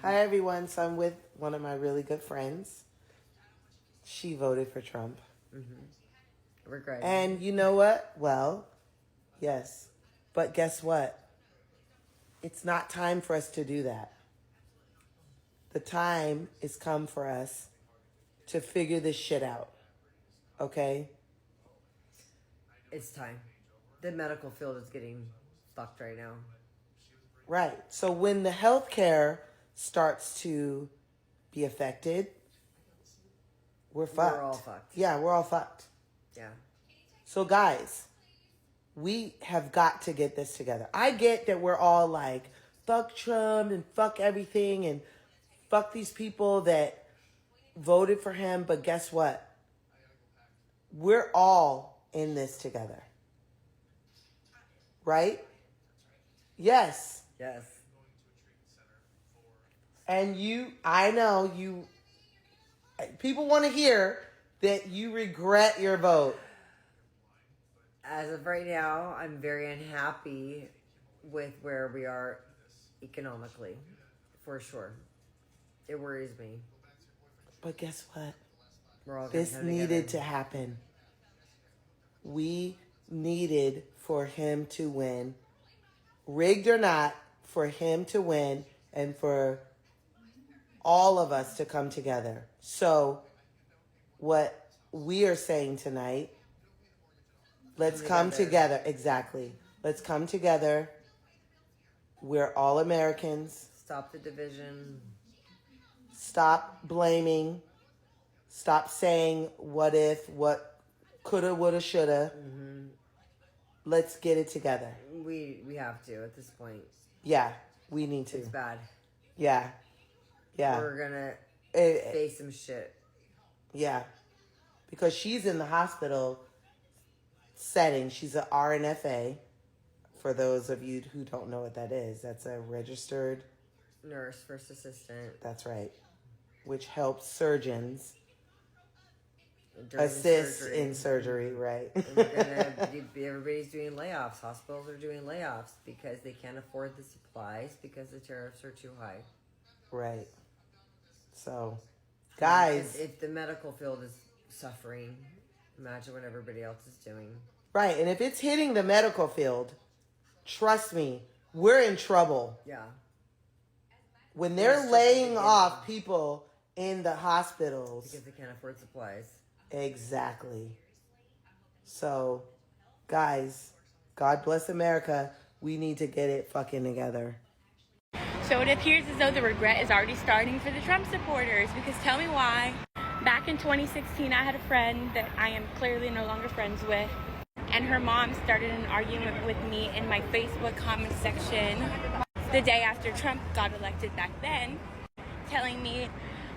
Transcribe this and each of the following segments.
Hi, everyone. So I'm with one of my really good friends. She voted for Trump. Regret. And you know what? Well, yes. But guess what? It's not time for us to do that. The time is come for us to figure this shit out. Okay? It's time. The medical field is getting fucked right now. Right. So when the healthcare starts to be affected, we're fucked. We're all fucked. Yeah, we're all fucked. Yeah. So guys, we have got to get this together. I get that we're all like, fuck Trump and fuck everything and fuck these people that voted for him. But guess what? We're all in this together. Right? Yes. Yes. And I know people want to hear that you regret your vote. As of right now, I'm very unhappy with where we are economically, for sure. It worries me. But guess what? We're all This needed to happen. We needed for him to win. Rigged or not, for him to win and for all of us to come together. So what we are saying tonight, let's come together. Exactly. Let's come together. We're all Americans. Stop the division. Stop blaming. Stop saying what if, what coulda, woulda, shoulda. Let's get it together. We have to at this point. Yeah, we need to. It's bad. Yeah. Yeah. We're gonna face some shit. Yeah. Because she's in the hospital setting. She's an RNFA. For those of you who don't know what that is, that's a registered nurse, first assistant. That's right. Which helps surgeons during assist surgery. in surgery, right? And everybody's doing layoffs. Hospitals are doing layoffs because they can't afford the supplies because the tariffs are too high. Right. So, guys. If the medical field is suffering, imagine what everybody else is doing. Right. And if it's hitting the medical field, trust me, we're in trouble. Yeah. When they're laying off people in the hospitals. Because they can't afford supplies. Exactly. So, guys, God bless America. We need to get it fucking together. So it appears as though the regret is already starting for the Trump supporters, because tell me why. Back in 2016, I had a friend that I am clearly no longer friends with, and her mom started an argument with me in my Facebook comment section the day after Trump got elected back then, telling me,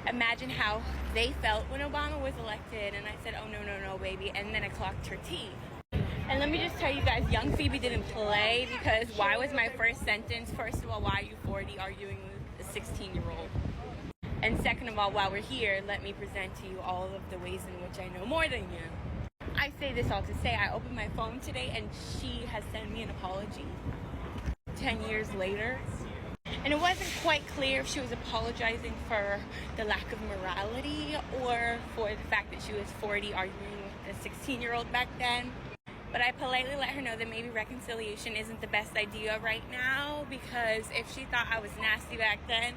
imagine how they felt when Obama was elected. And I said, oh, no, baby. And then I clocked her tea. And let me just tell you guys, young Phoebe didn't play, because why was my first sentence, first of all, why are you 40 arguing with a 16-year-old? And second of all, while we're here, let me present to you all of the ways in which I know more than you. I say this all to say, I opened my phone today and she has sent me an apology 10 years later. And it wasn't quite clear if she was apologizing for the lack of morality or for the fact that she was 40 arguing with a 16-year-old back then. But I politely let her know that maybe reconciliation isn't the best idea right now, because if she thought I was nasty back then,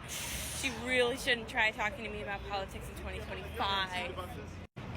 she really shouldn't try talking to me about politics in 2025.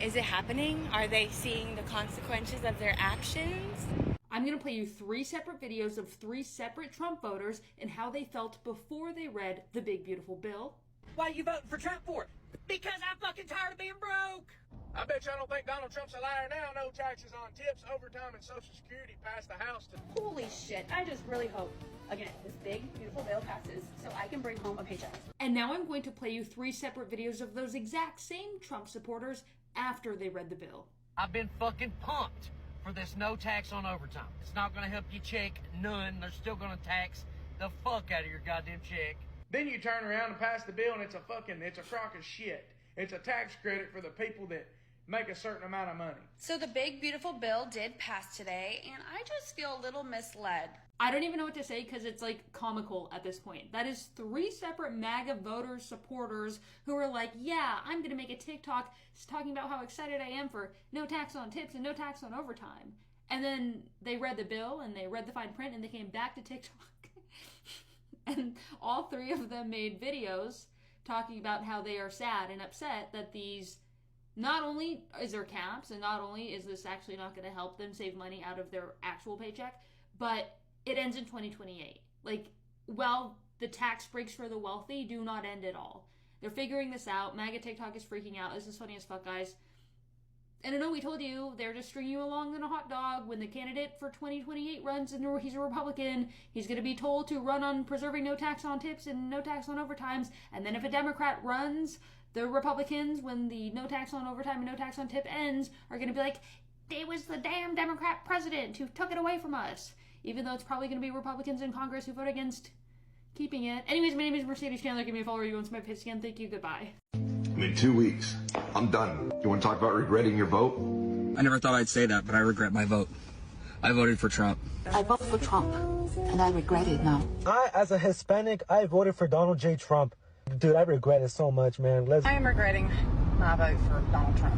Is it happening? Are they seeing the consequences of their actions? I'm going to play you 3 separate videos of 3 separate Trump voters and how they felt before they read the big beautiful bill. Why are you voting for Trump for? Because I'm fucking tired of being broke. I bet y'all don't think Donald Trump's a liar now. No taxes on tips, overtime, and Social Security passed the House to... Holy shit, I just really hope, again, this big, beautiful bill passes so I can bring home a paycheck. And now I'm going to play you 3 separate videos of those exact same Trump supporters after they read the bill. I've been fucking pumped for this no tax on overtime. It's not going to help you check none. They're still going to tax the fuck out of your goddamn check. Then you turn around and pass the bill and it's a crock of shit. It's a tax credit for the people that make a certain amount of money. So the big, beautiful bill did pass today, and I just feel a little misled. I don't even know what to say because it's like comical at this point. That is 3 separate MAGA voters, supporters who are like, yeah, I'm going to make a TikTok talking about how excited I am for no tax on tips and no tax on overtime. And then they read the bill and they read the fine print and they came back to TikTok. And all 3 of them made videos talking about how they are sad and upset that these, not only is there caps and not only is this actually not going to help them save money out of their actual paycheck, but it ends in 2028. Like, well, the tax breaks for the wealthy do not end at all. They're figuring this out. MAGA TikTok is freaking out. This is funny as fuck, guys. And I know we told you, they're just stringing you along in a hot dog. When the candidate for 2028 runs and he's a Republican, he's going to be told to run on preserving no tax on tips and no tax on overtimes. And then if a Democrat runs, the Republicans, when the no tax on overtime and no tax on tip ends, are going to be like, it was the damn Democrat president who took it away from us. Even though it's probably going to be Republicans in Congress who vote against keeping it. Anyways, my name is Mercedes Chandler. Give me a follow. You want my pitch again? Thank you. Goodbye. In 2 weeks, I'm done. You want to talk about regretting your vote? I never thought I'd say that, but I regret my vote. I voted for Trump. I voted for Trump, and I regret it now. As a Hispanic, I voted for Donald J. Trump. Dude, I regret it so much, man. I am regretting my vote for Donald Trump.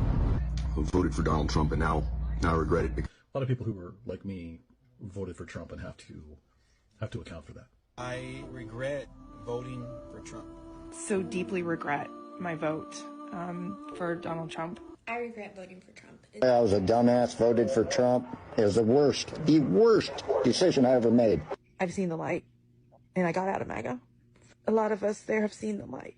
I voted for Donald Trump, and now I regret it. A lot of people who were like me voted for Trump and have to account for that. I regret voting for Trump. So deeply regret my vote for Donald Trump. I regret voting for Trump. I was a dumbass, voted for Trump. It was the worst decision I ever made. I've seen the light, and I got out of MAGA. A lot of us there have seen the light.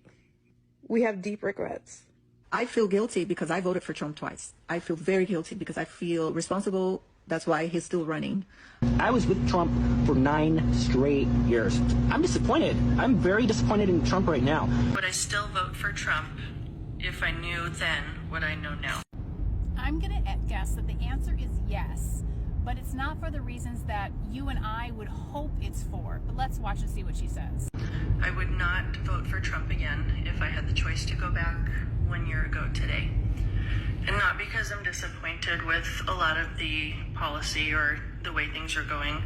We have deep regrets. I feel guilty because I voted for Trump twice. I feel very guilty because I feel responsible. That's why he's still running. I was with Trump for 9 straight years. I'm disappointed. I'm very disappointed in Trump right now. Would I still vote for Trump if I knew then what I know now? I'm going to guess that the answer is yes, but it's not for the reasons that you and I would hope it's for. But let's watch and see what she says. I would not vote for Trump again if I had the choice to go back 1 year ago today. And not because I'm disappointed with a lot of the policy or the way things are going,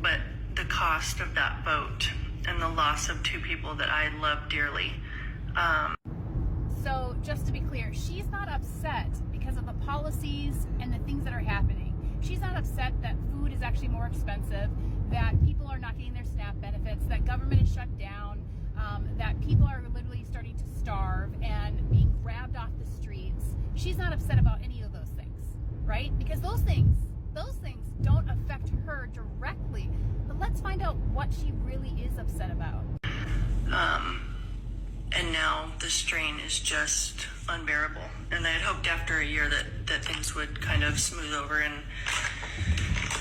but the cost of that vote and the loss of 2 people that I love dearly. So just to be clear, she's not upset because of the policies and the things that are happening. She's not upset that food is actually more expensive, that people are not getting their SNAP benefits, that government is shut down, that people are literally starting to starve and being grabbed off the streets. She's not upset about any of those things, right? Because those things don't affect her directly. But let's find out what she really is upset about. And now the strain is just unbearable. And I had hoped after a year that things would kind of smooth over and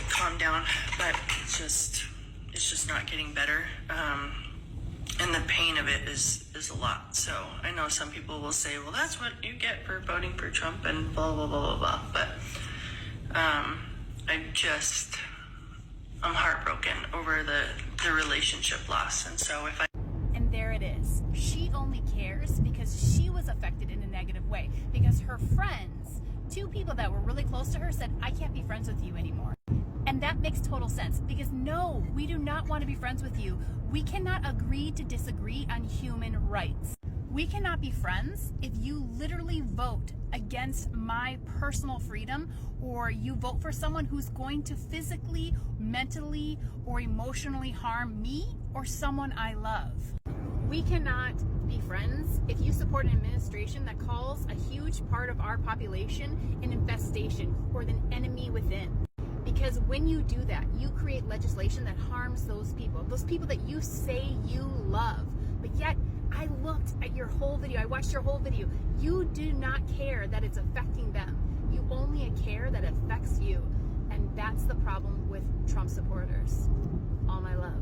calm down, but it's just not getting better. And the pain of it is a lot. So I know some people will say, well, that's what you get for voting for Trump and blah, blah, blah, blah, blah. But I'm heartbroken over the relationship loss. And so if I... And there it is. She only cares because she was affected in a negative way. Because her friends, 2 people that were really close to her, said, I can't be friends with you anymore. And that makes total sense because no, we do not want to be friends with you. We cannot agree to disagree on human rights. We cannot be friends if you literally vote against my personal freedom or you vote for someone who's going to physically, mentally, or emotionally harm me or someone I love. We cannot be friends if you support an administration that calls a huge part of our population an infestation or an enemy within. Because when you do that, you create legislation that harms those people that you say you love. But yet, I looked at your whole video, I watched your whole video. You do not care that it's affecting them. You only care that it affects you. And that's the problem with Trump supporters. All my love.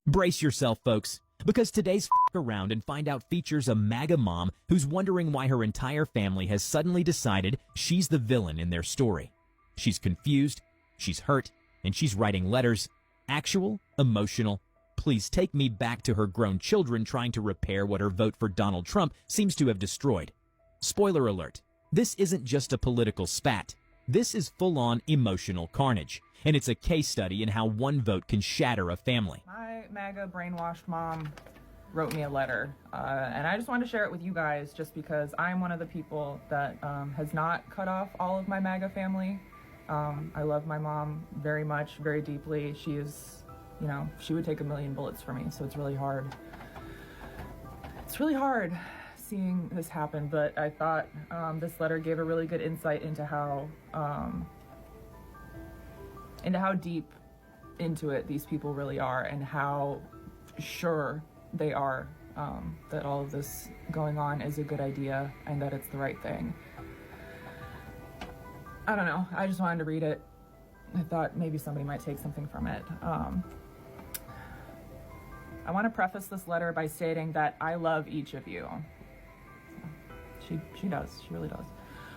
Brace yourself, folks, because today's F around and find out features a MAGA mom who's wondering why her entire family has suddenly decided she's the villain in their story. She's confused, she's hurt, and she's writing letters. Actual, emotional, please take me back to her grown children trying to repair what her vote for Donald Trump seems to have destroyed. Spoiler alert, this isn't just a political spat. This is full-on emotional carnage, and it's a case study in how one vote can shatter a family. My MAGA brainwashed mom wrote me a letter, and I just wanted to share it with you guys just because I'm one of the people that has not cut off all of my MAGA family. I love my mom very much, very deeply. She is, you know, she would take 1,000,000 bullets for me, so it's really hard. It's really hard seeing this happen, but I thought this letter gave a really good insight into how deep into it these people really are, and how sure they are that all of this going on is a good idea and that it's the right thing. I don't know, I just wanted to read it. I thought maybe somebody might take something from it. I want to preface this letter by stating that I love each of you. She does, she really does.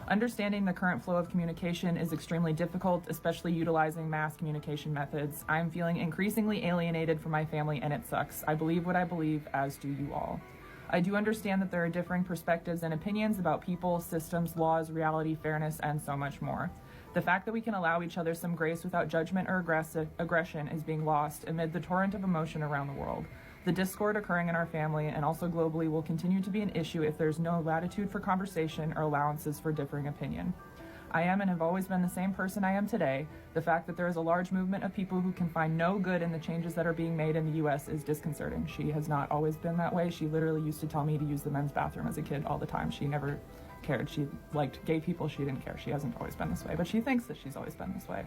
Understanding the current flow of communication is extremely difficult, especially utilizing mass communication methods. I'm feeling increasingly alienated from my family, and it sucks. I believe what I believe, as do you all. I do understand that there are differing perspectives and opinions about people, systems, laws, reality, fairness, and so much more. The fact that we can allow each other some grace without judgment or aggression is being lost amid the torrent of emotion around the world. The discord occurring in our family and also globally will continue to be an issue if there's no latitude for conversation or allowances for differing opinion. I am and have always been the same person I am today. The fact that there is a large movement of people who can find no good in the changes that are being made in the U.S. is disconcerting. She has not always been that way. She literally used to tell me to use the men's bathroom as a kid all the time. She never cared. She liked gay people. She didn't care. She hasn't always been this way, but she thinks that she's always been this way.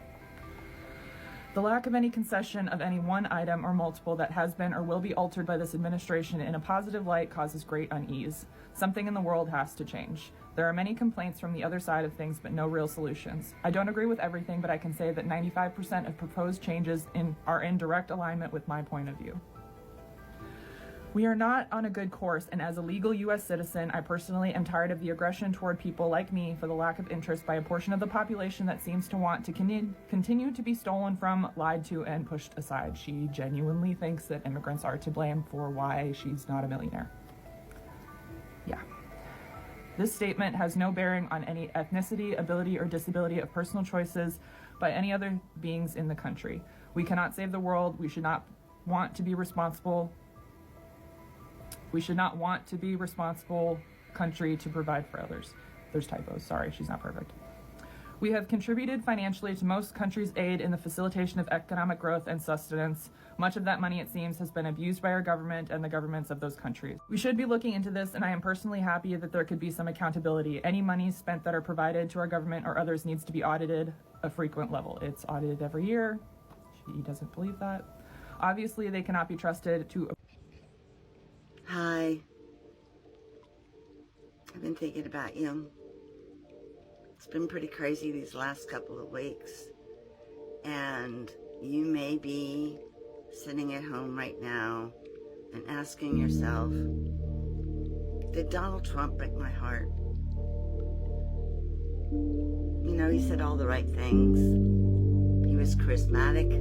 The lack of any concession of any one item or multiple that has been or will be altered by this administration in a positive light causes great unease. Something in the world has to change. There are many complaints from the other side of things, but no real solutions. I don't agree with everything, but I can say that 95% of proposed changes are in direct alignment with my point of view. We are not on a good course, and as a legal U.S. citizen, I personally am tired of the aggression toward people like me for the lack of interest by a portion of the population that seems to want to continue to be stolen from, lied to, and pushed aside. She genuinely thinks that immigrants are to blame for why she's not a millionaire. Yeah. This statement has no bearing on any ethnicity, ability, or disability of personal choices by any other beings in the country. We cannot save the world. We should not want to be responsible country to provide for others. There's typos, sorry, she's not perfect. We have contributed financially to most countries' aid in the facilitation of economic growth and sustenance. Much of that money, it seems, has been abused by our government and the governments of those countries. We should be looking into this, and I am personally happy that there could be some accountability. Any monies spent that are provided to our government or others needs to be audited a frequent level. It's audited every year. She doesn't believe that. Obviously, they cannot be trusted to... Hi. I've been thinking about you. It's been pretty crazy these last couple of weeks. And you may be sitting at home right now and asking yourself, did Donald Trump break my heart? You know, he said all the right things. He was charismatic.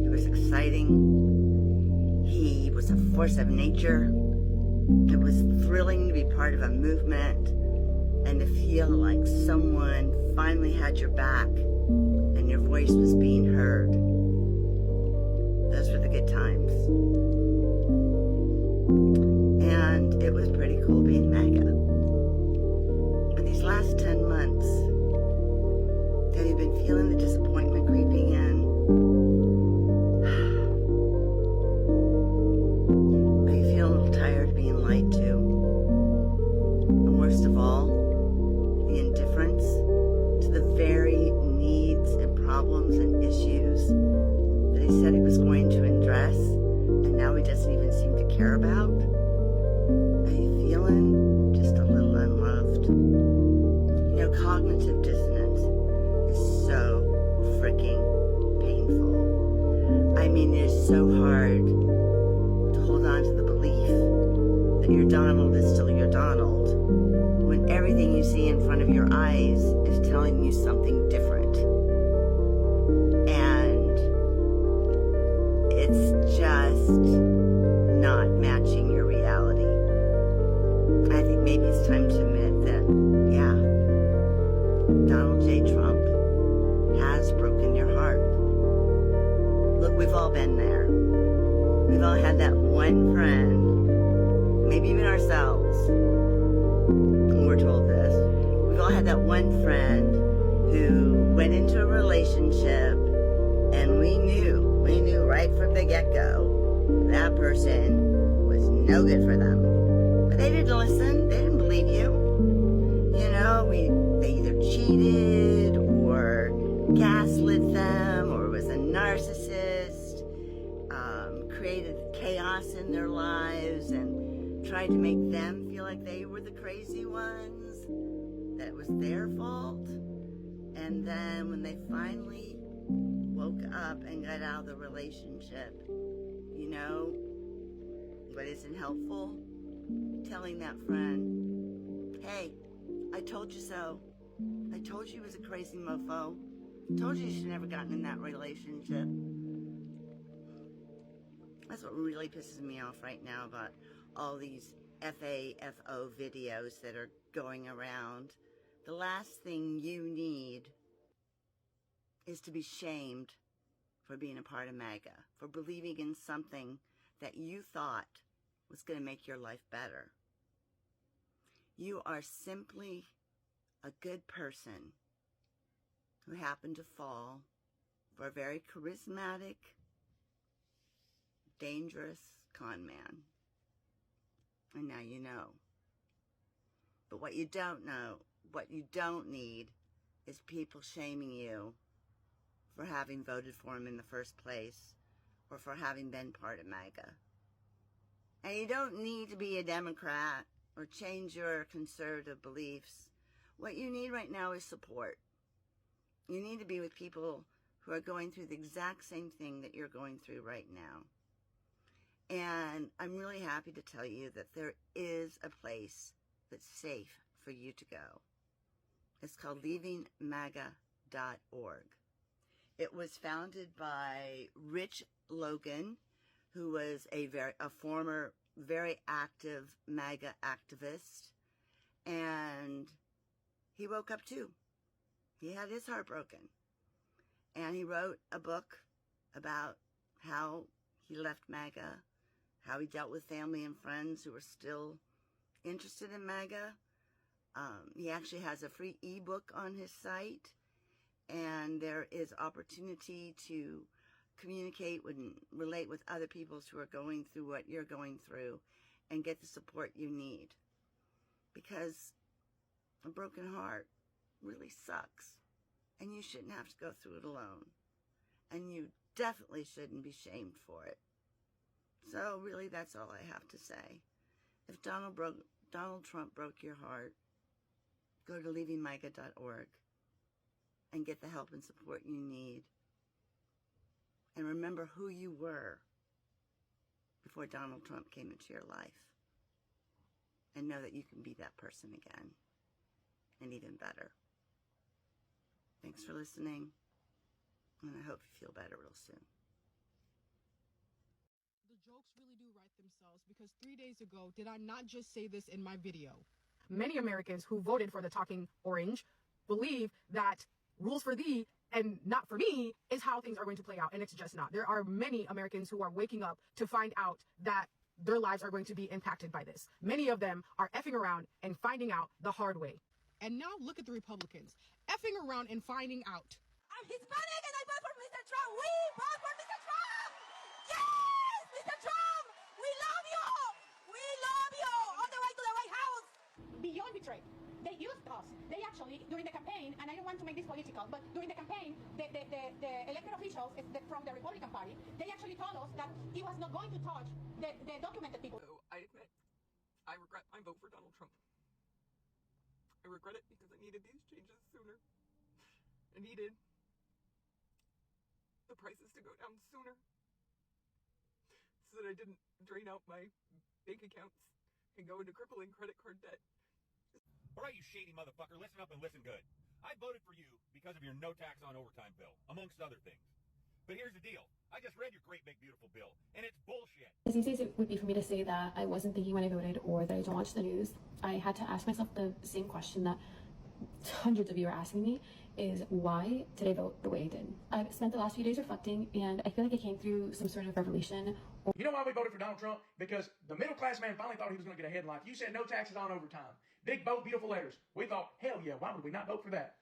He was exciting. He was a force of nature. It was thrilling to be part of a movement and to feel like someone finally had your back and your voice was being heard. Those were the good times. And it was pretty cool being MAGA. But these last 10 months, have you been feeling the disappointment creeping in? Lied to. And worst of all, the indifference to the very needs and problems and issues that he said he was going to address, and now he doesn't even seem to care about. Are you feeling just a little unloved? You know, cognitive dissonance is so freaking painful. I mean, it is so hard to hold on to the belief that your Donald is still your Donald when everything you see in front of your eyes is telling you something different. And it's just not matching your reality. I think maybe it's time to admit that, yeah, Donald J. Trump We've all been there. We've all had that one friend, maybe even ourselves, when we're told this. We've all had that one friend who went into a relationship and we knew right from the get-go that person was no good for them. But they didn't listen. They didn't believe you. You know, they either cheated or gaslit them or was a narcissist, created chaos in their lives and tried to make them feel like they were the crazy ones, that it was their fault. And then when they finally woke up and got out of the relationship, you know what isn't helpful? Telling that friend, hey, I told you so. I told you he was a crazy mofo. I told you you should have never gotten in that relationship. That's what really pisses me off right now about all these FAFO videos that are going around. The last thing you need is to be shamed for being a part of MAGA, for believing in something that you thought was going to make your life better. You are simply a good person who happened to fall for a very charismatic, dangerous con man. And now you know. But what you don't know, what you don't need, is people shaming you for having voted for him in the first place or for having been part of MAGA. And you don't need to be a Democrat or change your conservative beliefs. What you need right now is support. You need to be with people who are going through the exact same thing that you're going through right now. And I'm really happy to tell you that there is a place that's safe for you to go. It's called leavingmaga.org. It was founded by Rich Logan, who was a former very active MAGA activist, and he woke up too. He had his heart broken, and he wrote a book about how he left MAGA, how he dealt with family and friends who were still interested in MAGA. He actually has a free ebook on his site, and there is opportunity to communicate and relate with other people who are going through what you're going through and get the support you need. Because a broken heart really sucks, and you shouldn't have to go through it alone. And you definitely shouldn't be shamed for it. So really, that's all I have to say. If Donald Trump broke your heart, go to leavingmaga.org and get the help and support you need. And remember who you were before Donald Trump came into your life. And know that you can be that person again, and even better. Thanks for listening, and I hope you feel better real soon. The jokes really do write themselves, because 3 days ago, did I not just say this in my video? Many Americans who voted for the talking orange believe that rules for thee and not for me is how things are going to play out, and it's just not. There are many Americans who are waking up to find out that their lives are going to be impacted by this. Many of them are effing around and finding out the hard way. And now look at the Republicans, effing around and finding out. I'm Hispanic and I vote for Mr. Trump. We vote for Mr. Trump. Yes, Mr. Trump, we love you. We love you. On the way to the White House. Beyond betrayed. They used us. They actually, during the campaign, and I don't want to make this political, but during the campaign, the elected officials from the Republican Party, they actually told us that he was not going to touch the documented people. So I admit, I regret my vote for Donald Trump. I regret it because I needed these changes sooner. I needed the prices to go down sooner so that I didn't drain out my bank accounts and go into crippling credit card debt. All right, you shady motherfucker, listen up and listen good. I voted for you because of your no tax on overtime bill, amongst other things. But here's the deal. I just read your great big beautiful bill, and it's bullshit. As easy as it would be for me to say that I wasn't thinking when I voted or that I don't watch the news, I had to ask myself the same question that hundreds of you are asking me is why did I vote the way I did? I've spent the last few days reflecting, and I feel like I came through some sort of revelation. You know why we voted for Donald Trump? Because the middle class man finally thought he was going to get ahead in life. You said no taxes on overtime. Big, bold, beautiful letters. We thought, hell yeah, why would we not vote for that?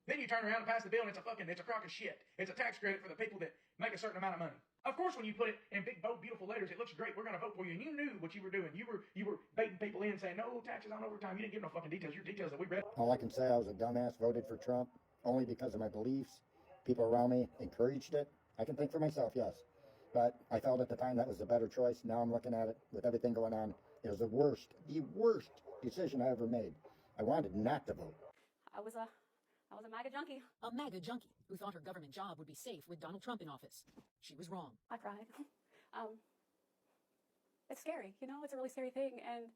Then you turn around and pass the bill and it's a crock of shit. It's a tax credit for the people that make a certain amount of money. Of course, when you put it in big, bold, beautiful letters, it looks great. We're going to vote for you. And you knew what you were doing. You were baiting people in saying, no taxes on overtime. You didn't give no fucking details. Your details that we read. All I can say, I was a dumbass, voted for Trump only because of my beliefs. People around me encouraged it. I can think for myself, yes. But I felt at the time that was the better choice. Now I'm looking at it with everything going on. It was the worst decision I ever made. I wanted not to vote. I was a MAGA junkie. A MAGA junkie who thought her government job would be safe with Donald Trump in office. She was wrong. I cried. It's scary, you know, it's a really scary thing, and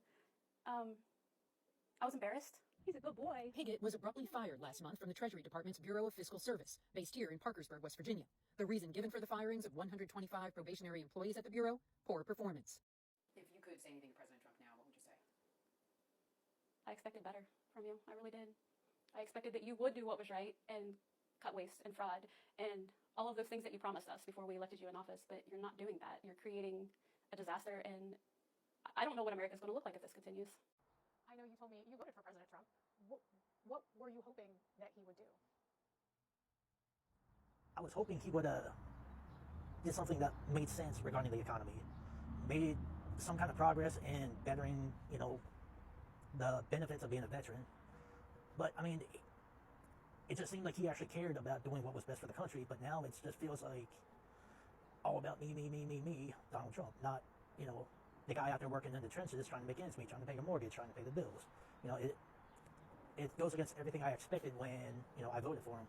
I was embarrassed. He's a good boy. Piggott was abruptly fired last month from the Treasury Department's Bureau of Fiscal Service, based here in Parkersburg, West Virginia. The reason given for the firings of 125 probationary employees at the Bureau? Poor performance. If you could say anything to President Trump now, what would you say? I expected better from you. I really did. I expected that you would do what was right and cut waste and fraud and all of those things that you promised us before we elected you in office, but you're not doing that. You're creating a disaster, and I don't know what America's going to look like if this continues. I know you told me you voted for President Trump. What were you hoping that he would do? I was hoping he would did something that made sense regarding the economy, made some kind of progress in bettering, you know, the benefits of being a veteran. But I mean, it just seemed like he actually cared about doing what was best for the country. But now it just feels like all about me, Donald Trump, not, you know, the guy out there working in the trenches trying to make ends meet, trying to pay a mortgage, trying to pay the bills. You know, it goes against everything I expected when, you know, I voted for him.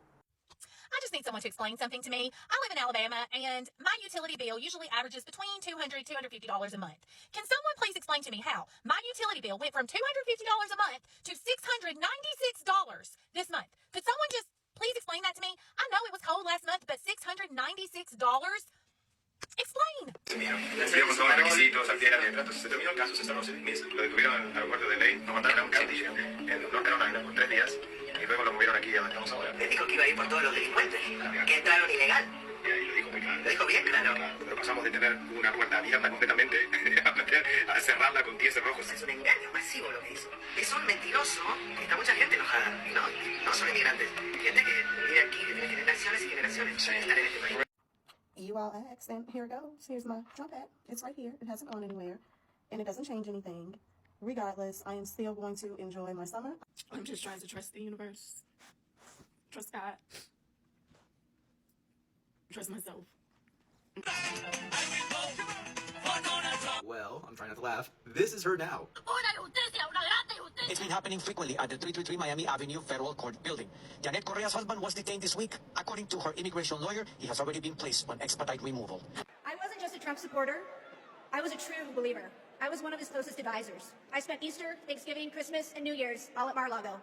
I just need someone to explain something to me. I live in Alabama, and my utility bill usually averages between $200 and $250 a month. Can someone please explain to me how my utility bill went from $250 a month to $696 this month? Could someone just please explain that to me? I know it was cold last month, but $696? Explain. Cumplieron con todos los requisitos, al pie de la letra, entonces se terminó el caso, se cerró 6 meses. Lo detuvieron en el aeropuerto de Ley, nos mandaron a un cartillo en North Carolina por 3 días y luego lo movieron aquí a donde estamos ahora. Le dijo que iba a ir por todos los delincuentes, que entraron ilegal. Y ahí lo dijo muy claro. Lo dijo bien claro. Pero pasamos de tener una puerta abierta completamente a cerrarla con 10 cerrojos. Es un engaño masivo lo que hizo. Es un mentiroso que está mucha gente enojada. Y no solo inmigrantes. Gente que vive aquí desde generaciones y generaciones de estar en este país. You all asked, and here it goes. Here's my Trump hat. It's right here. It hasn't gone anywhere, and it doesn't change anything. Regardless, I am still going to enjoy my summer. I'm just trying to trust the universe. Trust God. Trust myself. Well, I'm trying not to laugh. This is her now. It's been happening frequently at the 333 Miami Avenue Federal Court building. Janet Correa's husband was detained this week. According to her immigration lawyer, he has already been placed on expedite removal. I wasn't just a Trump supporter. I was a true believer. I was one of his closest advisors. I spent Easter, Thanksgiving, Christmas, and New Year's all at Mar-a-Lago.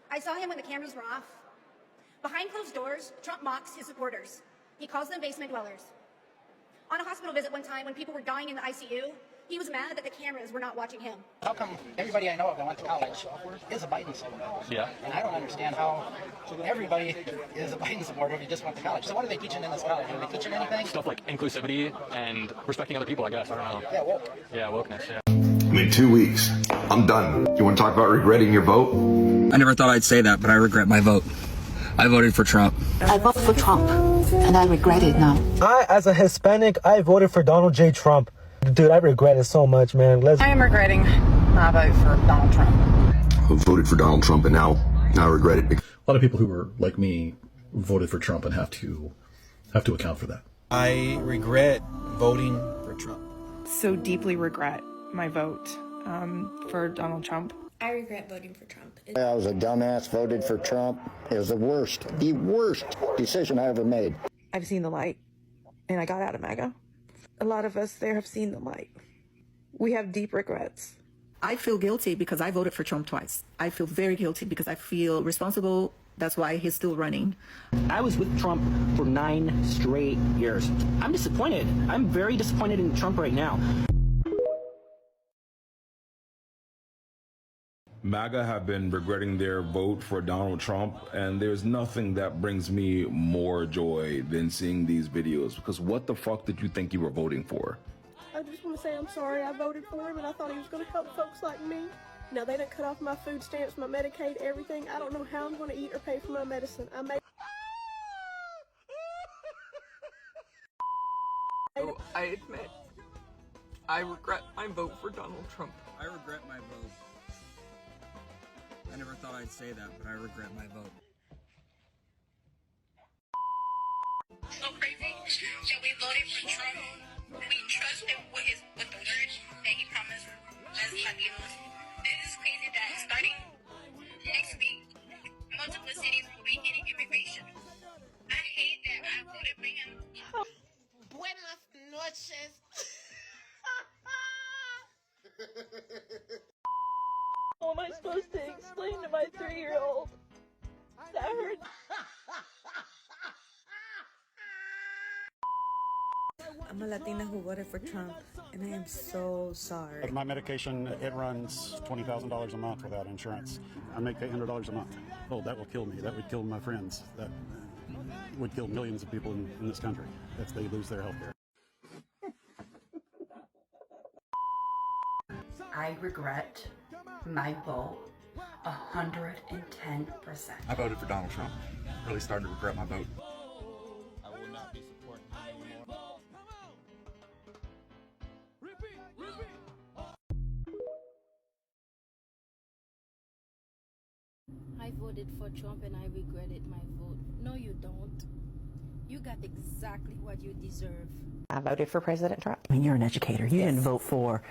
I saw him when the cameras were off. Behind closed doors, Trump mocks his supporters. He calls them basement dwellers. On a hospital visit one time when people were dying in the ICU, he was mad that the cameras were not watching him. How come everybody I know of that went to college is a Biden supporter? Yeah. And I don't understand how everybody is a Biden supporter if you just went to college. So what are they teaching in this college? Are they teaching anything? Stuff like inclusivity and respecting other people, I guess. I don't know. Yeah, woke. Yeah, wokeness, yeah. In 2 weeks, I'm done. You want to talk about regretting your vote? I never thought I'd say that, but I regret my vote. I voted for Trump. I voted for Trump, and I regret it now. As a Hispanic, I voted for Donald J. Trump. Dude, I regret it so much, man. I am regretting my vote for Donald Trump. I voted for Donald Trump, and now I regret it. A lot of people who were like me voted for Trump and have to account for that. I regret voting for Trump. So deeply regret my vote for Donald Trump. I regret voting for Trump. I was a dumbass, voted for Trump. It was the worst decision I ever made. I've seen the light, and I got out of MAGA. A lot of us there have seen the light. We have deep regrets. I feel guilty because I voted for Trump twice. I feel very guilty because I feel responsible. That's why he's still running. I was with Trump for 9 straight years. I'm disappointed. I'm very disappointed in Trump right now. MAGA have been regretting their vote for Donald Trump, and there's nothing that brings me more joy than seeing these videos, because what the fuck did you think you were voting for? I just want to say I'm sorry. I voted for him and I thought he was going to help folks like me. Now they done cut off my food stamps, my Medicaid, everything. I don't know how I'm going to eat or pay for my medicine. I admit, I regret my vote for Donald Trump. I regret my vote. I never thought I'd say that, but I regret my vote. So crazy that we voted for Trump. We trusted with the words that he promised as Latinos. It is crazy that starting next week, multiple cities will be getting immigration. I hate that I voted for him. Buenas noches. How am I supposed to explain to my 3-year-old? That hurt. I'm a Latina who voted for Trump, and I am so sorry. My medication, it runs $20,000 a month without insurance. I make $800 a month. Oh, that will kill me. That would kill my friends. That would kill millions of people in this country if they lose their health care. I regret my vote 110%. I voted for Donald Trump. Really starting to regret my vote. I will not be supporting him anymore. I voted for Trump and I regretted my vote. No, you don't. You got exactly what you deserve. I voted for President Trump. I mean, you're an educator. You didn't vote for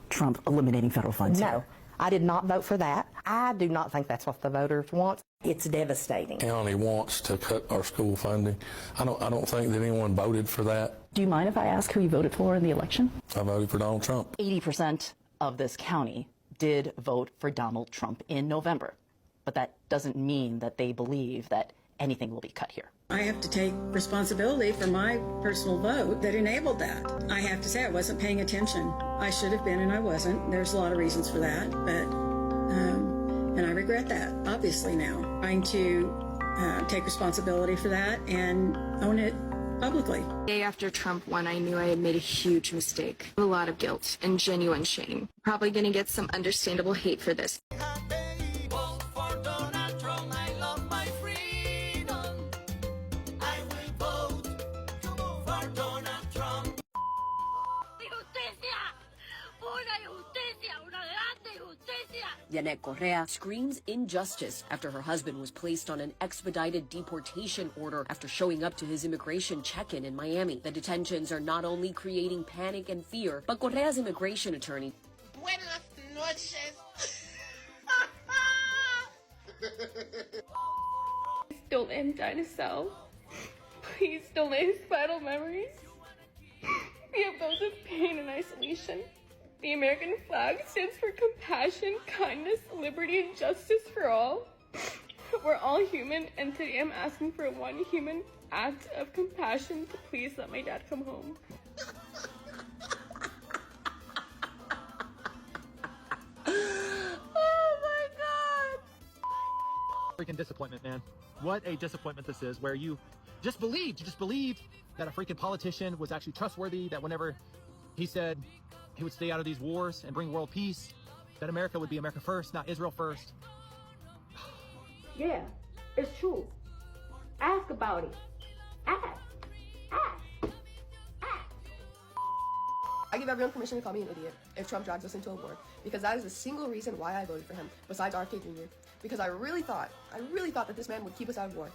Trump eliminating federal funds. No, I did not vote for that. I do not think that's what the voters want. It's devastating. County wants to cut our school funding. I don't think that anyone voted for that. Do you mind if I ask who you voted for in the election? I voted for Donald Trump. 80% of this county did vote for Donald Trump in November. But that doesn't mean that they believe that anything will be cut here. I have to take responsibility for my personal vote that enabled that. I have to say I wasn't paying attention. I should have been and I wasn't. There's a lot of reasons for that, but and I regret that, obviously now. Trying to take responsibility for that and own it publicly. The day after Trump won, I knew I had made a huge mistake. A lot of guilt and genuine shame. Probably gonna get some understandable hate for this. Yanet Correa screams injustice after her husband was placed on an expedited deportation order after showing up to his immigration check-in in Miami. The detentions are not only creating panic and fear, but Correa's immigration attorney Buenas noches. Don't let him die in a cell. Please don't let his vital memories be of those of pain and isolation. The American flag stands for compassion, kindness, liberty, and justice for all. We're all human, and today I'm asking for one human act of compassion to please let my dad come home. Oh my God! Freaking disappointment, man. What a disappointment this is, where you just believed that a freaking politician was actually trustworthy, that whenever he said he would stay out of these wars and bring world peace, that America would be America first, not Israel first. Yeah, it's true. Ask about it. Ask. I give everyone permission to call me an idiot if Trump drags us into a war, because that is the single reason why I voted for him, besides RFK Jr., because I really thought that this man would keep us out of war,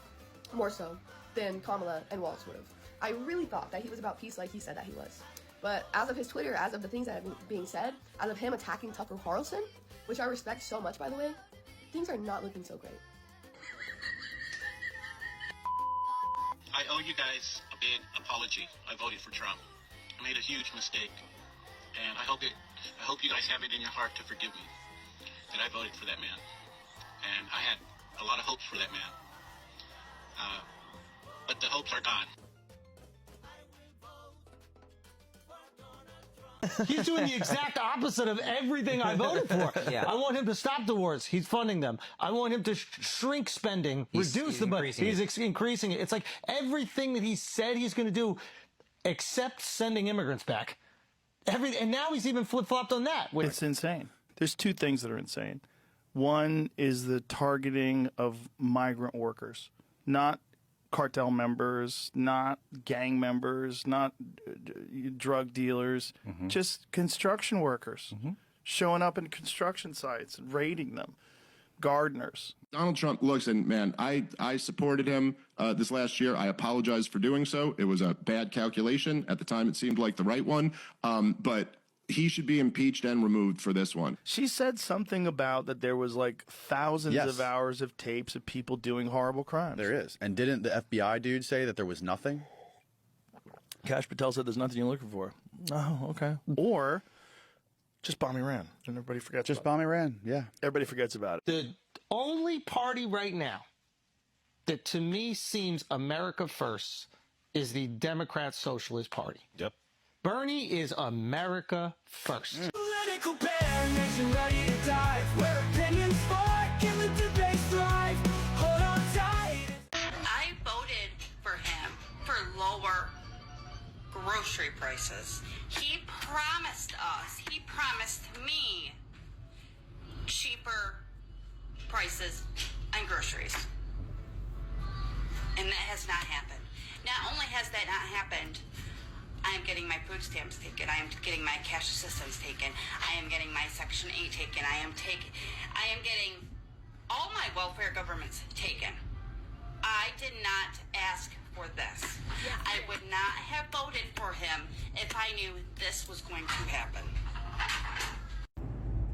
more so than Kamala and Walz would have. I really thought that he was about peace like he said that he was. But as of his Twitter, as of the things that have been being said, as of him attacking Tucker Carlson, which I respect so much, by the way, things are not looking so great. I owe you guys a big apology. I voted for Trump. I made a huge mistake, and I hope you guys have it in your heart to forgive me that I voted for that man. And I had a lot of hopes for that man, but the hopes are gone. He's doing the exact opposite of everything I voted for. Yeah. I want him to stop the wars. He's funding them. I want him to shrink spending, reduce the budget. He's increasing it. It's like everything that he said he's going to do, except sending immigrants back. And now he's even flip-flopped on that. It's insane. There's two things that are insane. One is the targeting of migrant workers, not cartel members, not gang members, not drug dealers, just construction workers showing up in construction sites and raiding them, gardeners. Donald Trump looks, and man, I supported him this last year. I apologize for doing so. It was a bad calculation. At the time, it seemed like the right one. But he should be impeached and removed for this one. She said something about that there was like thousands of hours of tapes of people doing horrible crimes. There is. And didn't the FBI dude say that there was nothing? Kash Patel said there's nothing you're looking for. Oh, okay. Or just bomb Iran. And everybody forgets Just bomb Iran, yeah. Everybody forgets about it. The only party right now that to me seems America first is the Democrat Socialist Party. Yep. Bernie is America first. Political bear nation ready to dive, where opinions spark and the debate thrive. Hold on tight. I voted for him for lower grocery prices. He promised us, he promised me cheaper prices on groceries. And that has not happened. Not only has that not happened, I am getting my food stamps taken. I am getting my cash assistance taken. I am getting my Section 8 taken. I am getting all my welfare governments taken. I did not ask for this. I would not have voted for him if I knew this was going to happen.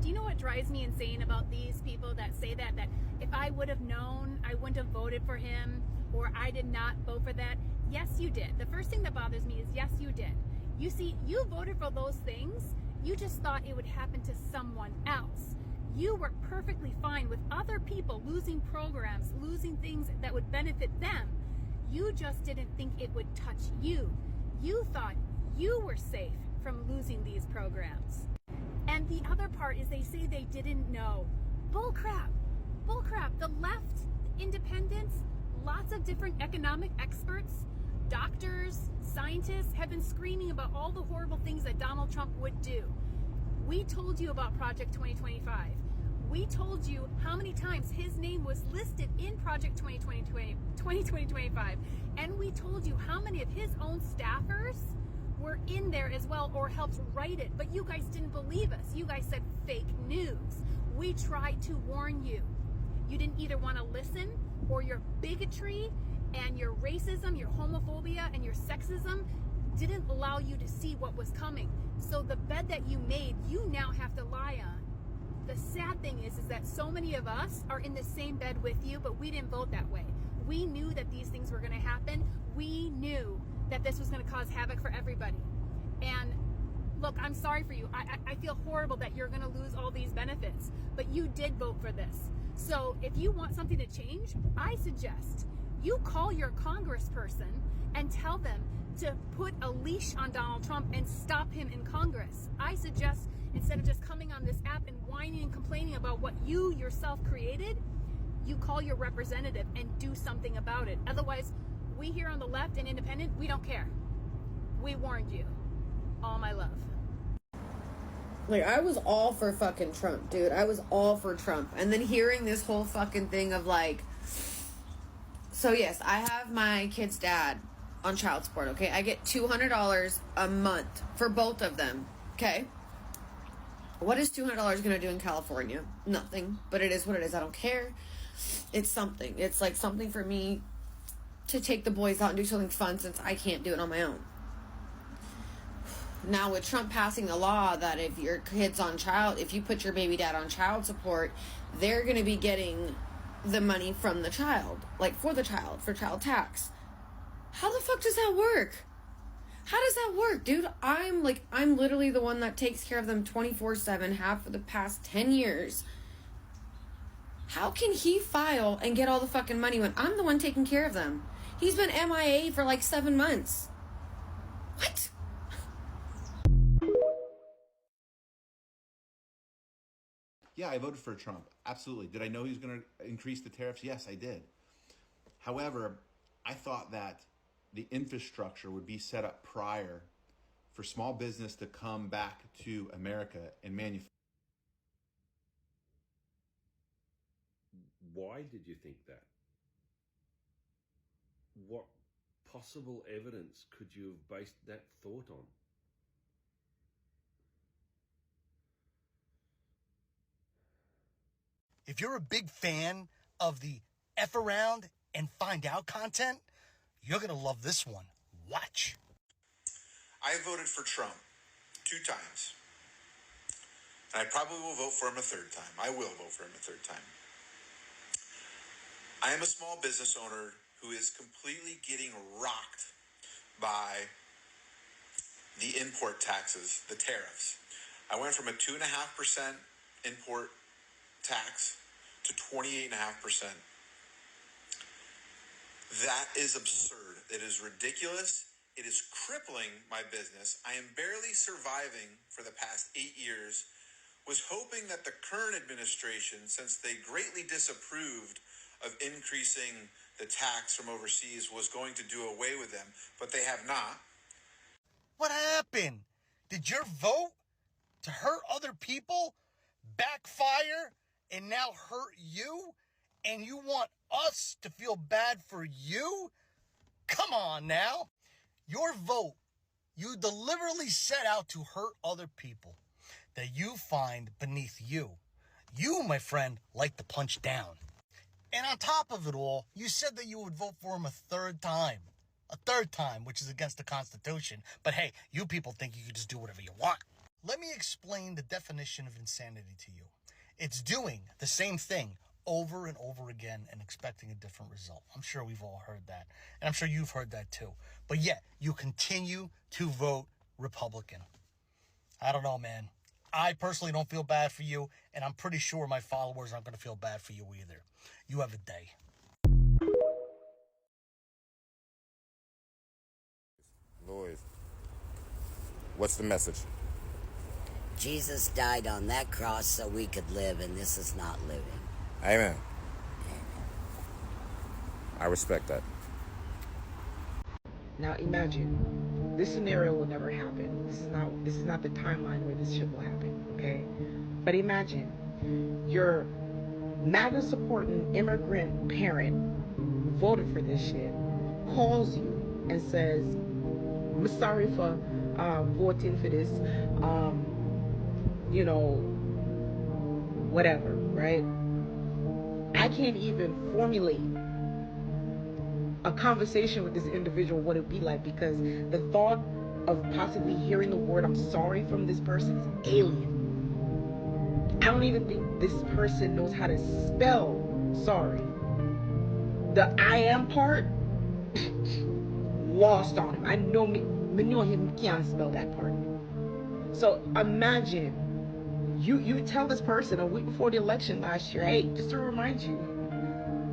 Do you know what drives me insane about these people that say that if I would have known, I wouldn't have voted for him, or I did not vote for that? Yes, you did. The first thing that bothers me is yes, you did. You see, you voted for those things. You just thought it would happen to someone else. You were perfectly fine with other people losing programs, losing things that would benefit them. You just didn't think it would touch you. You thought you were safe from losing these programs. And the other part is they say they didn't know. Bullcrap. Bullcrap. The left, independents, lots of different economic experts, doctors, scientists have been screaming about all the horrible things that Donald Trump would do. We told you about Project 2025. We told you how many times his name was listed in Project 2025. And we told you how many of his own staffers were in there as well or helped write it. But you guys didn't believe us. You guys said fake news. We tried to warn you. You didn't either want to listen, or your bigotry and your racism, your homophobia and your sexism didn't allow you to see what was coming. So the bed that you made, you now have to lie on. The sad thing is that so many of us are in the same bed with you, but we didn't vote that way. We knew that these things were going to happen. We knew that this was going to cause havoc for everybody. And look, I'm sorry for you. I feel horrible that you're going to lose all these benefits, but you did vote for this. So if you want something to change, I suggest you call your congressperson and tell them to put a leash on Donald Trump and stop him in Congress. I suggest instead of just coming on this app and whining and complaining about what you yourself created, you call your representative and do something about it. Otherwise, we here on the left and independent, we don't care. We warned you. All my love. Like, I was all for fucking Trump, dude. I was all for Trump. And then hearing this whole fucking thing of like, so yes, I have my kid's dad on child support, okay? I get $200 a month for both of them, okay? What is $200 gonna do in California? Nothing, but it is what it is. I don't care. It's something. It's like something for me to take the boys out and do something fun since I can't do it on my own. Now with Trump passing a law that if your kid's on if you put your baby dad on child support, they're going to be getting the money from the child, like for child tax. How the fuck does that work? How does that work, dude? I'm literally the one that takes care of them 24/7, have for the past 10 years. How can he file and get all the fucking money when I'm the one taking care of them? He's been MIA for like 7 months. What? Yeah, I voted for Trump. Absolutely. Did I know he was going to increase the tariffs? Yes, I did. However, I thought that the infrastructure would be set up prior for small business to come back to America and manufacture. Why did you think that? What possible evidence could you have based that thought on? If you're a big fan of the F around and find out content, you're going to love this one. Watch. I voted for Trump 2 times. And I probably will vote for him a 3rd time. I will vote for him a 3rd time. I am a small business owner who is completely getting rocked by the import taxes, the tariffs. I went from a 2.5% import tax to 28.5%. That is absurd. It is ridiculous. It is crippling my business. I am barely surviving for the past 8 years. Was hoping that the current administration, since they greatly disapproved of increasing the tax from overseas, was going to do away with them, but they have not. What happened? Did your vote to hurt other people backfire and now hurt you? And you want us to feel bad for you? Come on now. Your vote, you deliberately set out to hurt other people that you find beneath you. You, my friend, like to punch down. And on top of it all, you said that you would vote for him a 3rd time. A 3rd time, which is against the Constitution. But hey, you people think you can just do whatever you want. Let me explain the definition of insanity to you. It's doing the same thing over and over again and expecting a different result. I'm sure we've all heard that. And I'm sure you've heard that too. But yet, you continue to vote Republican. I don't know, man. I personally don't feel bad for you, and I'm pretty sure my followers aren't going to feel bad for you either. You have a day. Lloyd, what's the message? Jesus died on that cross so we could live, and this is not living. Amen. I respect that. Now imagine, this scenario will never happen. This is not the timeline where this shit will happen, okay? But imagine your MAGA supporting immigrant parent who voted for this shit calls you and says, I'm sorry for voting for this, you know, whatever, right? I can't even formulate a conversation with this individual what it would be like, because the thought of possibly hearing the word I'm sorry from this person is alien. I don't even think this person knows how to spell sorry. The I am part, lost on him. I know him can't spell that part. So imagine you tell this person a week before the election last year, hey, just to remind you,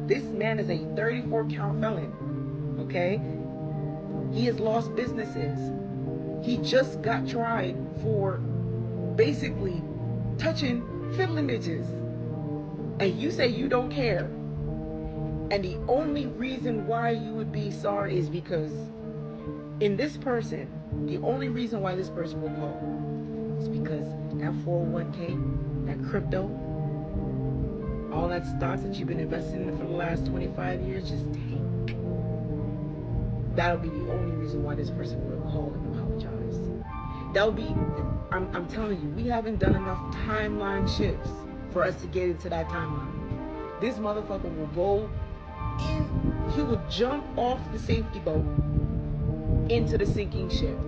this man is a 34 count felon, okay? He has lost businesses. He just got tried for basically touching fiddling bitches. And you say you don't care. And the only reason why you would be sorry is because in this person, the only reason why this person will call is because that 401k, that crypto, all that stocks that you've been investing in for the last 25 years just tank. That'll be the only reason why this person will call and apologize. That'll be, I'm telling you, we haven't done enough timeline shifts for us to get into that timeline. This motherfucker will go in, he will jump off the safety boat into the sinking ship.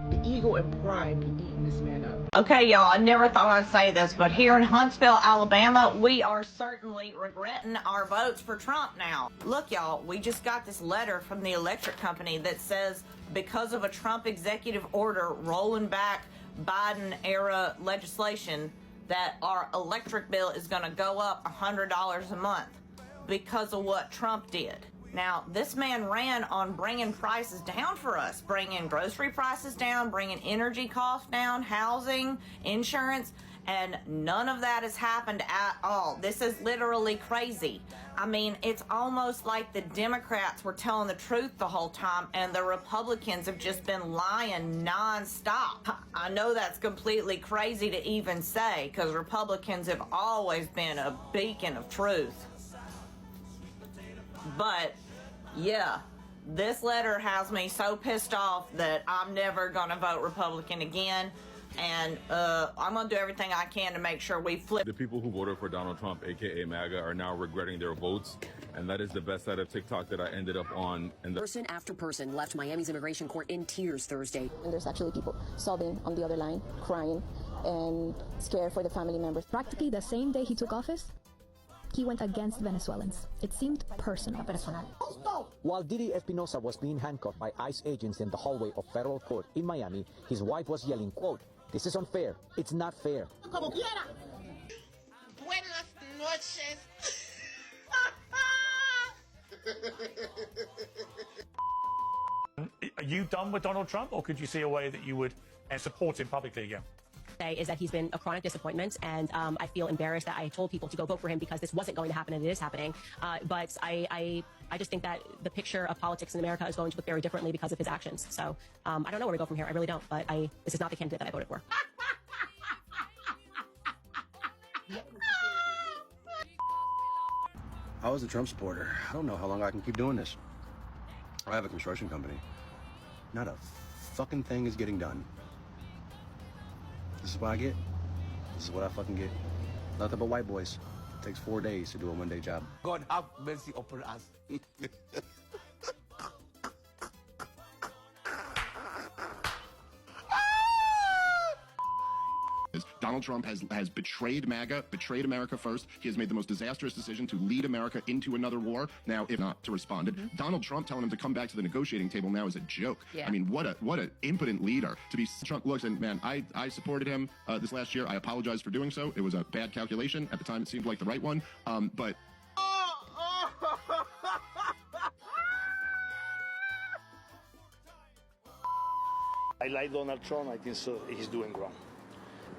The ego and pride be eating this man up. Okay, y'all, I never thought I'd say this, but here in Huntsville, Alabama, we are certainly regretting our votes for Trump now. Look, y'all, we just got this letter from the electric company that says because of a Trump executive order rolling back Biden-era legislation that our electric bill is going to go up $100 a month because of what Trump did. Now, this man ran on bringing prices down for us, bringing grocery prices down, bringing energy costs down, housing, insurance, And none of that has happened at all. This is literally crazy. I mean, it's almost like the Democrats were telling the truth the whole time and the Republicans have just been lying nonstop. I know that's completely crazy to even say because Republicans have always been a beacon of truth. But, yeah, this letter has me so pissed off that I'm never going to vote Republican again. And I'm going to do everything I can to make sure we flip. The people who voted for Donald Trump, aka MAGA, are now regretting their votes. And that is the best side of TikTok that I ended up on. And Person after person left Miami's immigration court in tears Thursday. And there's actually people sobbing on the other line, crying and scared for the family members. Practically the same day he took office, he went against Venezuelans. It seemed personal. While Didi Espinosa was being handcuffed by ICE agents in the hallway of federal court in Miami, his wife was yelling, quote, "This is unfair. It's not fair." Como quiera. Buenas noches. Are you done with Donald Trump, or could you see a way that you would support him publicly again? Is that he's been a chronic disappointment, and I feel embarrassed that I told people to go vote for him because this wasn't going to happen, and it is happening. But I just think that the picture of politics in America is going to look very differently because of his actions. So I don't know where we go from here. I really don't. But this is not the candidate that I voted for. I was a Trump supporter. I don't know how long I can keep doing this. I have a construction company. Not a fucking thing is getting done. This is what I get. This is what I fucking get. Nothing but white boys. It takes 4 days to do a one-day job. God have mercy upon us. Donald Trump has betrayed MAGA, betrayed America first. He has made the most disastrous decision to lead America into another war. Now, if not to respond, Donald Trump telling him to come back to the negotiating table now is a joke. Yeah. I mean, what an impotent leader to be. Trump looks, and man, I supported him this last year. I apologize for doing so. It was a bad calculation at the time. It seemed like the right one, but. I like Donald Trump. I think so. He's doing wrong.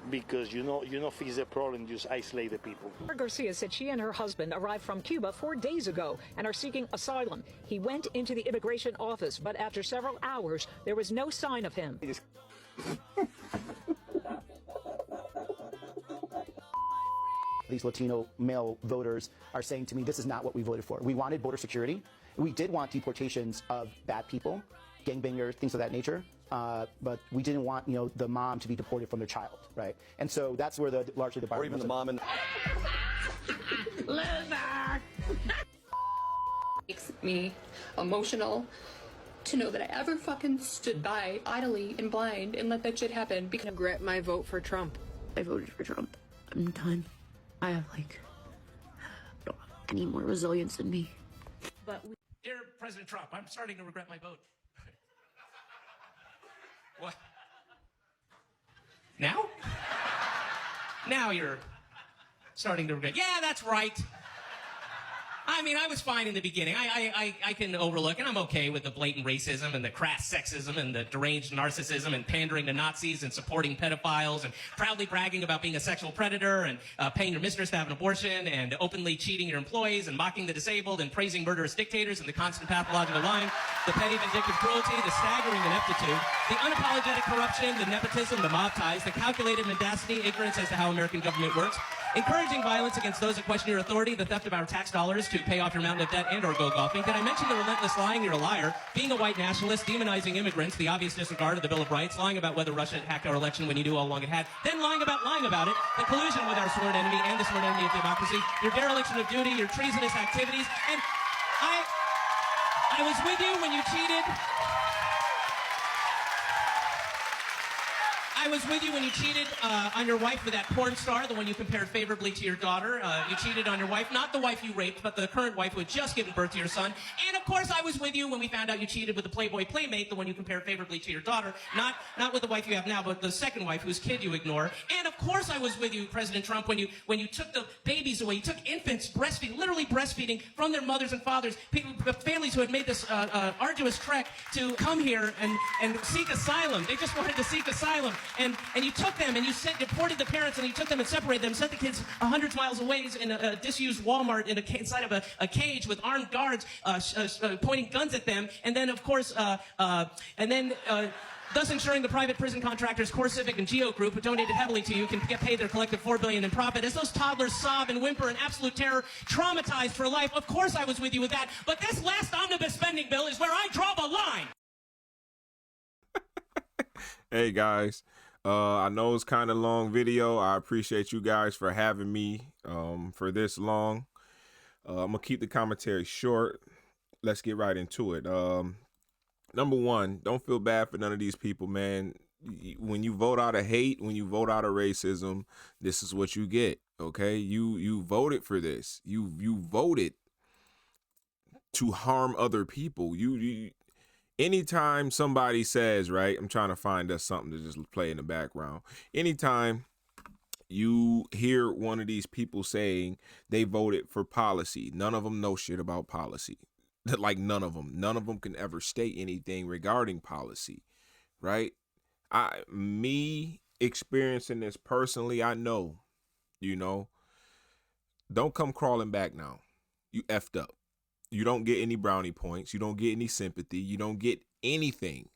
Because you know, fix the problem, just isolate the people. Garcia said she and her husband arrived from Cuba 4 days ago and are seeking asylum. He went into the immigration office, but after several hours, there was no sign of him. These Latino male voters are saying to me, this is not what we voted for. We wanted border security. We did want deportations of bad people, gangbangers, things of that nature. But we didn't want, the mom to be deported from their child, right? And so that's where largely the or even the mom and. Loser. Makes me emotional to know that I ever fucking stood by idly and blind and let that shit happen. Because I regret my vote for Trump. I voted for Trump. I'm done. I have I don't have any more resilience in me. But Dear President Trump, I'm starting to regret my vote. What? Now? Now you're starting to regret. Yeah, that's right. I mean, I was fine in the beginning. I can overlook, and I'm okay with the blatant racism and the crass sexism and the deranged narcissism and pandering to Nazis and supporting pedophiles and proudly bragging about being a sexual predator and paying your mistress to have an abortion and openly cheating your employees and mocking the disabled and praising murderous dictators and the constant pathological lying, the petty vindictive cruelty, the staggering ineptitude, the unapologetic corruption, the nepotism, the mob ties, the calculated mendacity, ignorance as to how American government works, encouraging violence against those that question your authority, the theft of our tax dollars to pay off your mountain of debt and or go golfing. Did I mention the relentless lying? You're a liar. Being a white nationalist, demonizing immigrants, the obvious disregard of the Bill of Rights, lying about whether Russia hacked our election when you knew all along it had, then lying about it, the collusion with our sworn enemy and the sworn enemy of democracy, your dereliction of duty, your treasonous activities, and I was with you when you cheated. I was with you when you cheated on your wife with that porn star, the one you compared favorably to your daughter. You cheated on your wife, not the wife you raped, but the current wife who had just given birth to your son. And of course, I was with you when we found out you cheated with the Playboy Playmate, the one you compared favorably to your daughter, not with the wife you have now, but the second wife whose kid you ignore. And of course, I was with you, President Trump, when you took the babies away. You took infants breastfeeding, literally breastfeeding from their mothers and fathers, families who had made this arduous trek to come here and seek asylum. They just wanted to seek asylum. and you took them and you deported the parents and you took them and separated them, sent the kids hundreds of miles away in a disused Walmart inside of a cage with armed guards pointing guns at them, and then of course thus ensuring the private prison contractors CoreCivic and Geo Group, who donated heavily to you, can get paid their collective $4 billion in profit. As those toddlers sob and whimper in absolute terror, traumatized for life, of course I was with you with that. But this last omnibus spending bill is where I draw the line. Hey guys, I know it's kind of long video. I appreciate you guys for having me for this long. I'm gonna keep the commentary short. Let's get right into it. Number one, don't feel bad for none of these people, man. When you vote out of hate, when you vote out of racism, this is what you get, okay? You voted for this. You voted to harm other people. Anytime somebody says, right, I'm trying to find us something to just play in the background. Anytime you hear one of these people saying they voted for policy, none of them know shit about policy. Like none of them can ever state anything regarding policy, right? Me experiencing this personally, I know, don't come crawling back now. You effed up. You don't get any brownie points. You don't get any sympathy. You don't get anything.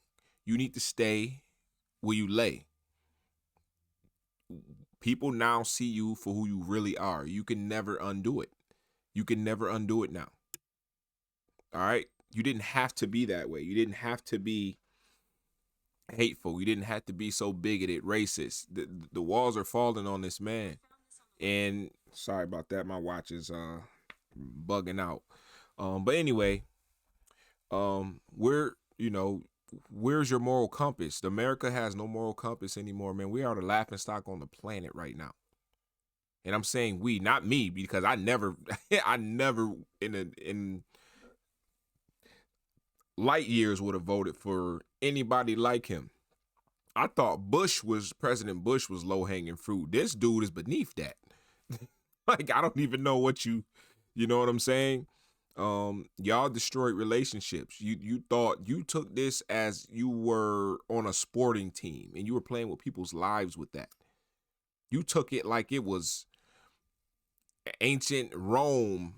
You need to stay where you lay. People now see you for who you really are. You can never undo it. You can never undo it now. All right. You didn't have to be that way. You didn't have to be hateful. You didn't have to be so bigoted, racist. The walls are falling on this man. And sorry about that. My watch is bugging out. But anyway, where's your moral compass? America has no moral compass anymore, man. We are the laughingstock on the planet right now. And I'm saying we, not me, because I never in light years would have voted for anybody like him. I thought President Bush was low-hanging fruit. This dude is beneath that. Like, I don't even know what you know what I'm saying? Y'all destroyed relationships. You thought you took this as you were on a sporting team and you were playing with people's lives with that. You took it like it was ancient Rome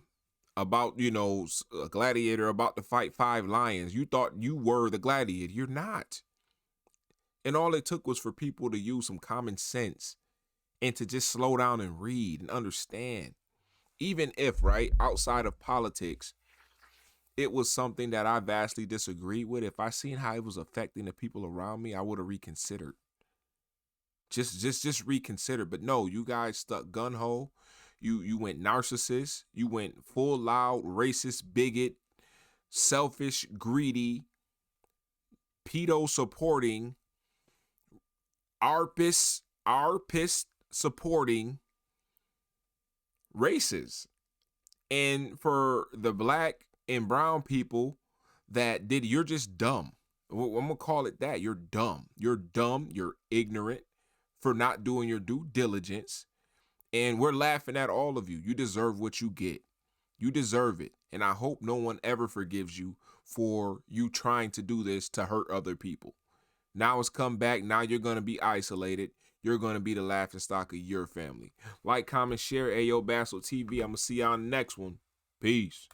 about, a gladiator about to fight 5 lions. You thought you were the gladiator. You're not. And all it took was for people to use some common sense and to just slow down and read and understand. Even if, right, outside of politics, it was something that I vastly disagreed with. If I seen how it was affecting the people around me, I would have reconsidered. Just reconsider. But no, you guys stuck gun-ho. You went narcissist. You went full loud, racist, bigot, selfish, greedy, pedo-supporting, arpist supporting races. And for the black and brown people you're just dumb. I'm gonna call it that. You're dumb. You're dumb. You're ignorant for not doing your due diligence. And we're laughing at all of you. You deserve what you get. You deserve it. And I hope no one ever forgives you for you trying to do this to hurt other people. Now it's come back. Now you're going to be isolated. You're going to be the laughingstock of your family. Like, comment, share. Ayobastle TV. I'm going to see y'all on the next one. Peace.